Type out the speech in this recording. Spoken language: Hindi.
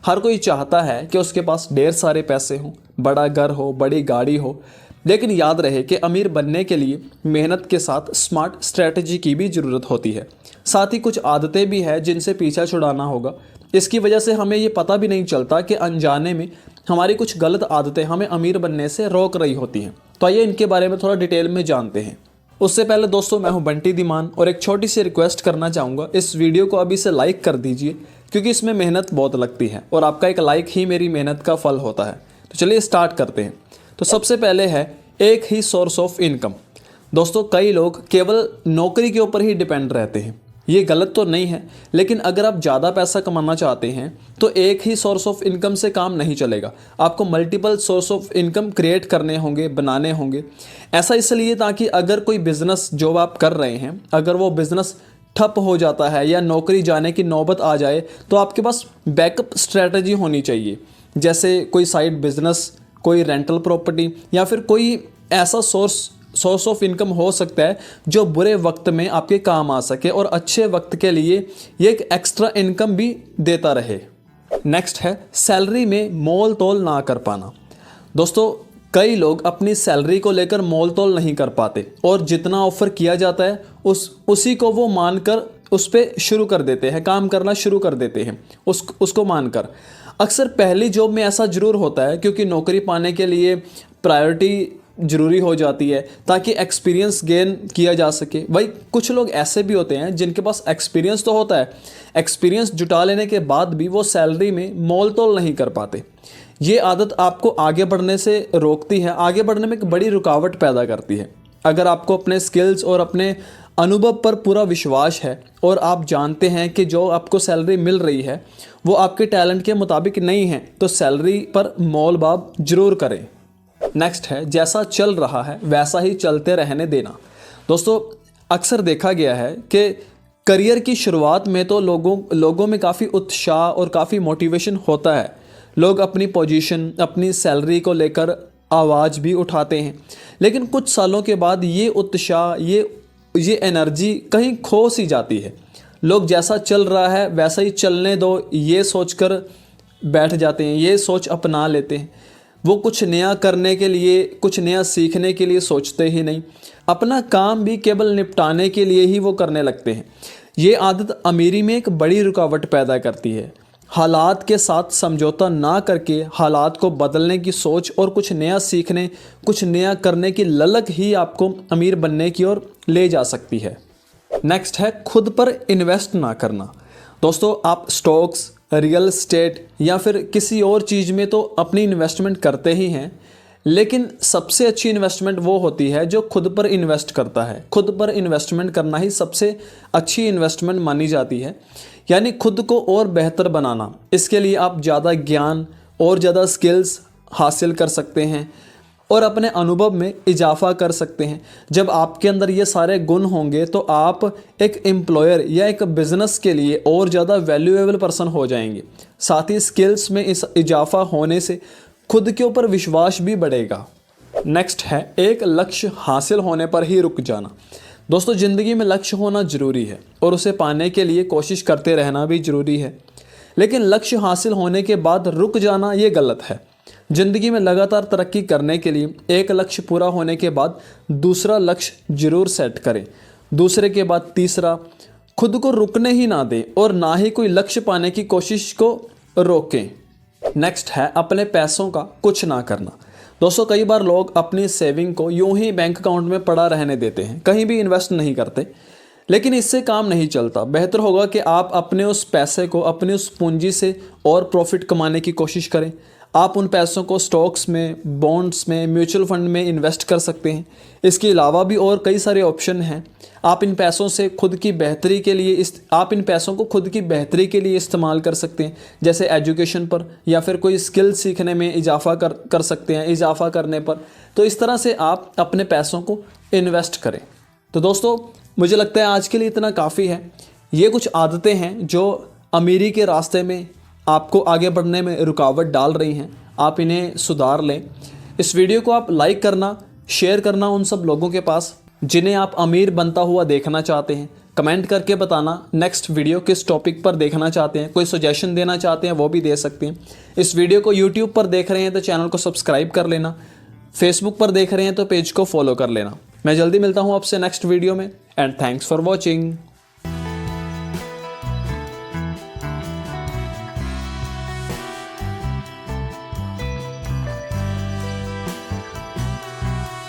हर कोई चाहता है कि उसके पास ढेर सारे पैसे हों, बड़ा घर हो, बड़ी गाड़ी हो। लेकिन याद रहे कि अमीर बनने के लिए मेहनत के साथ स्मार्ट स्ट्रेटजी की भी ज़रूरत होती है। साथ ही कुछ आदतें भी हैं जिनसे पीछा छुड़ाना होगा। इसकी वजह से हमें ये पता भी नहीं चलता कि अनजाने में हमारी कुछ गलत आदतें हमें अमीर बनने से रोक रही होती हैं। तो आइए इनके बारे में थोड़ा डिटेल में जानते हैं। उससे पहले दोस्तों, मैं हूं बंटी धीमान और एक छोटी सी रिक्वेस्ट करना चाहूँगा, इस वीडियो को अभी से लाइक कर दीजिए क्योंकि इसमें मेहनत बहुत लगती है और आपका एक लाइक ही मेरी मेहनत का फल होता है। तो चलिए स्टार्ट करते हैं। तो सबसे पहले है एक ही सोर्स ऑफ इनकम। दोस्तों, कई लोग केवल नौकरी के ऊपर ही डिपेंड रहते हैं। ये गलत तो नहीं है, लेकिन अगर आप ज़्यादा पैसा कमाना चाहते हैं तो एक ही सोर्स ऑफ इनकम से काम नहीं चलेगा। आपको multiple source of income create करने होंगे, बनाने होंगे। ऐसा इसलिए ताकि अगर कोई बिजनेस जो आप कर रहे हैं, अगर वो बिजनेस ठप हो जाता है या नौकरी जाने की नौबत आ जाए तो आपके पास बैकअप स्ट्रैटेजी होनी चाहिए। जैसे कोई साइड बिजनेस, कोई रेंटल प्रॉपर्टी या फिर कोई ऐसा सोर्स ऑफ इनकम हो सकता है जो बुरे वक्त में आपके काम आ सके और अच्छे वक्त के लिए ये एक एक्स्ट्रा इनकम भी देता रहे। नेक्स्ट है सैलरी में मोल तोल ना कर पाना। दोस्तों, कई लोग अपनी सैलरी को लेकर मोल तोल नहीं कर पाते और जितना ऑफर किया जाता है उसी को वो मानकर उस पर शुरू कर देते हैं, काम करना शुरू कर देते हैं उसको मानकर। अक्सर पहली जॉब में ऐसा ज़रूर होता है क्योंकि नौकरी पाने के लिए प्रायोरिटी ज़रूरी हो जाती है ताकि एक्सपीरियंस गेन किया जा सके। भाई कुछ लोग ऐसे भी होते हैं जिनके पास एक्सपीरियंस तो होता है, एक्सपीरियंस जुटा लेने के बाद भी वो सैलरी में मोल तोल नहीं कर पाते। ये आदत आपको आगे बढ़ने से रोकती है, आगे बढ़ने में एक बड़ी रुकावट पैदा करती है। अगर आपको अपने स्किल्स और अपने अनुभव पर पूरा विश्वास है और आप जानते हैं कि जो आपको सैलरी मिल रही है वो आपके टैलेंट के मुताबिक नहीं है, तो सैलरी पर मोल भाव जरूर करें। नेक्स्ट है जैसा चल रहा है वैसा ही चलते रहने देना। दोस्तों, अक्सर देखा गया है कि करियर की शुरुआत में तो लोगों में काफ़ी उत्साह और काफ़ी मोटिवेशन होता है। लोग अपनी पोजीशन, अपनी सैलरी को लेकर आवाज़ भी उठाते हैं, लेकिन कुछ सालों के बाद ये उत्साह, ये एनर्जी कहीं खो सी जाती है। लोग जैसा चल रहा है वैसा ही चलने दो ये सोचकर बैठ जाते हैं, ये सोच अपना लेते हैं। वो कुछ नया करने के लिए, कुछ नया सीखने के लिए सोचते ही नहीं। अपना काम भी केवल निपटाने के लिए ही वो करने लगते हैं। ये आदत अमीरी में एक बड़ी रुकावट पैदा करती है। हालात के साथ समझौता ना करके हालात को बदलने की सोच और कुछ नया सीखने, कुछ नया करने की ललक ही आपको अमीर बनने की ओर ले जा सकती है। नेक्स्ट है खुद पर इन्वेस्ट ना करना। दोस्तों, आप स्टॉक्स, रियल एस्टेट या फिर किसी और चीज़ में तो अपनी इन्वेस्टमेंट करते ही हैं, लेकिन सबसे अच्छी इन्वेस्टमेंट वो होती है जो खुद पर इन्वेस्ट करता है। खुद पर इन्वेस्टमेंट करना ही सबसे अच्छी इन्वेस्टमेंट मानी जाती है, यानी खुद को और बेहतर बनाना। इसके लिए आप ज़्यादा ज्ञान और ज़्यादा स्किल्स हासिल कर सकते हैं और अपने अनुभव में इजाफा कर सकते हैं। जब आपके अंदर ये सारे गुण होंगे तो आप एक एम्प्लॉयर या एक बिज़नेस के लिए और ज़्यादा वैल्यूएबल पर्सन हो जाएंगे। साथ ही स्किल्स में इस इजाफा होने से खुद के ऊपर विश्वास भी बढ़ेगा। नेक्स्ट है एक लक्ष्य हासिल होने पर ही रुक जाना। दोस्तों, ज़िंदगी में लक्ष्य होना ज़रूरी है और उसे पाने के लिए कोशिश करते रहना भी ज़रूरी है, लेकिन लक्ष्य हासिल होने के बाद रुक जाना ये गलत है। ज़िंदगी में लगातार तरक्की करने के लिए एक लक्ष्य पूरा होने के बाद दूसरा लक्ष्य जरूर सेट करें, दूसरे के बाद तीसरा। खुद को रुकने ही ना दें और ना ही कोई लक्ष्य पाने की कोशिश को रोकें। नेक्स्ट है अपने पैसों का कुछ ना करना। दोस्तों, कई बार लोग अपनी सेविंग को यूं ही बैंक अकाउंट में पड़ा रहने देते हैं, कहीं भी इन्वेस्ट नहीं करते, लेकिन इससे काम नहीं चलता। बेहतर होगा कि आप अपने उस पैसे को, अपनी उस पूंजी से और प्रॉफिट कमाने की कोशिश करें। आप उन पैसों को स्टॉक्स में, बॉन्ड्स में, म्यूचुअल फंड में इन्वेस्ट कर सकते हैं। इसके अलावा भी और कई सारे ऑप्शन हैं। आप इन पैसों को खुद की बेहतरी के लिए इस्तेमाल कर सकते हैं, जैसे एजुकेशन पर या फिर कोई स्किल सीखने में इजाफा कर सकते हैं, इजाफा करने पर। तो इस तरह से आप अपने पैसों को इन्वेस्ट करें। तो दोस्तों, मुझे लगता है आज के लिए इतना काफ़ी है। ये कुछ आदतें हैं जो अमीरी के रास्ते में आपको आगे बढ़ने में रुकावट डाल रही हैं। आप इन्हें सुधार लें। इस वीडियो को आप लाइक करना, शेयर करना उन सब लोगों के पास जिन्हें आप अमीर बनता हुआ देखना चाहते हैं, कमेंट करके बताना नेक्स्ट वीडियो किस टॉपिक पर देखना चाहते हैं, कोई सजेशन देना चाहते हैं वो भी दे सकते हैं। इस वीडियो को यूट्यूब पर देख रहे हैं तो चैनल को सब्सक्राइब कर लेना, फेसबुक पर देख रहे हैं तो पेज को फॉलो कर लेना। मैं जल्दी मिलता हूँ आपसे नेक्स्ट वीडियो में, एंड थैंक्स फॉर वॉचिंग।